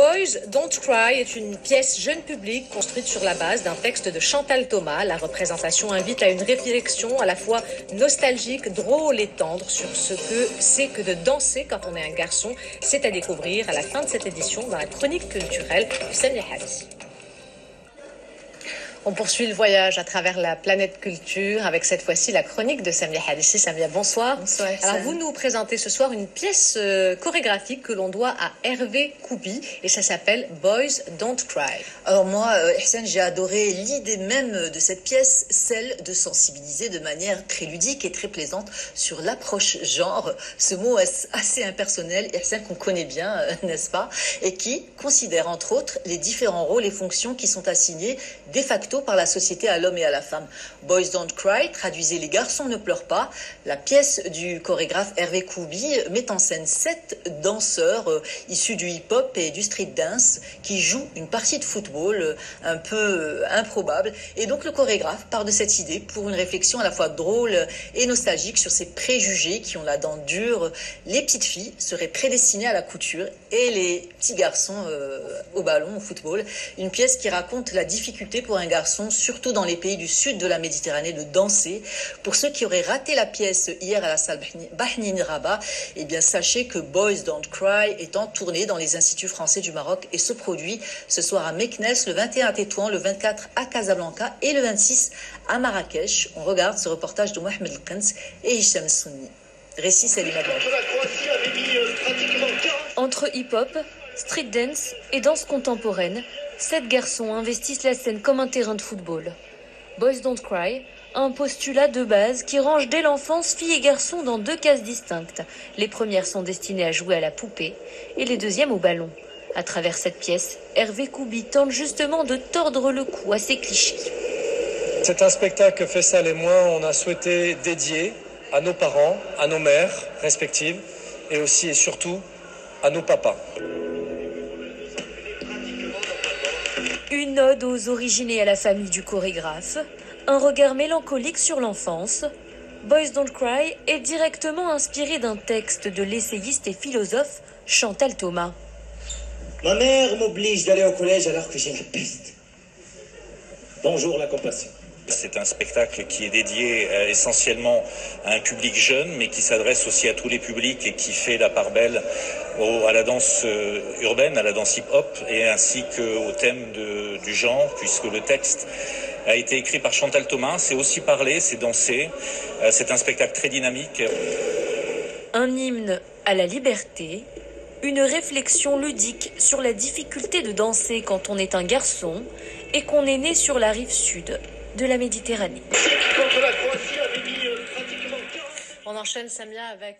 Boys Don't Cry est une pièce jeune public construite sur la base d'un texte de Chantal Thomas. La représentation invite à une réflexion à la fois nostalgique, drôle et tendre sur ce que c'est que de danser quand on est un garçon. C'est à découvrir à la fin de cette édition dans la chronique culturelle de Samia Hadis. On poursuit le voyage à travers la planète culture avec cette fois-ci la chronique de Samia Hadissi. Samia, bonsoir. Bonsoir. Alors vous nous présentez ce soir une pièce chorégraphique que l'on doit à Hervé Koubi et ça s'appelle Boys Don't Cry. Alors moi, Ihsan, j'ai adoré l'idée même de cette pièce, celle de sensibiliser de manière très ludique et très plaisante sur l'approche genre. Ce mot assez impersonnel, Ihsan, qu'on connaît bien, n'est-ce pas? Et qui considère entre autres les différents rôles et fonctions qui sont assignés de facto par la société à l'homme et à la femme. Boys Don't Cry, traduisez les garçons ne pleurent pas. La pièce du chorégraphe Hervé Koubi met en scène 7 danseurs issus du hip-hop et du street dance qui jouent une partie de football un peu improbable. Et donc le chorégraphe part de cette idée pour une réflexion à la fois drôle et nostalgique sur ces préjugés qui ont la dent dure. Les petites filles seraient prédestinées à la couture et les petits garçons au ballon, au football. Une pièce qui raconte la difficulté pour un garçon, surtout dans les pays du sud de la Méditerranée, de danser. Pour ceux qui auraient raté la pièce hier à la salle Bahnini Rabat, eh bien sachez que Boys Don't Cry est en tournée dans les instituts français du Maroc et se produit ce soir à Meknes, le 21 à Tétouan, le 24 à Casablanca et le 26 à Marrakech. On regarde ce reportage de Mohamed El-Kens et Hicham Souni. Récit Salima Blanc. Entre hip-hop, street dance et danse contemporaine, 7 garçons investissent la scène comme un terrain de football. Boys Don't Cry, un postulat de base qui range dès l'enfance filles et garçons dans 2 cases distinctes. Les premières sont destinées à jouer à la poupée et les deuxièmes au ballon. À travers cette pièce, Hervé Koubi tente justement de tordre le cou à ces clichés. C'est un spectacle que Faisal et moi, on a souhaité dédier à nos parents, à nos mères respectives et aussi et surtout à nos papas. Une ode aux origines et à la famille du chorégraphe, un regard mélancolique sur l'enfance. Boys Don't Cry est directement inspiré d'un texte de l'essayiste et philosophe Chantal Thomas. Ma mère m'oblige d'aller au collège alors que j'ai la peste. Bonjour la compassion. C'est un spectacle qui est dédié essentiellement à un public jeune, mais qui s'adresse aussi à tous les publics et qui fait la part belle à la danse urbaine, à la danse hip-hop, et ainsi qu'au thème du genre, puisque le texte a été écrit par Chantal Thomas. C'est aussi parler, c'est danser. C'est un spectacle très dynamique. Un hymne à la liberté, une réflexion ludique sur la difficulté de danser quand on est un garçon et qu'on est né sur la rive sud de la Méditerranée. On enchaîne, Samia, avec...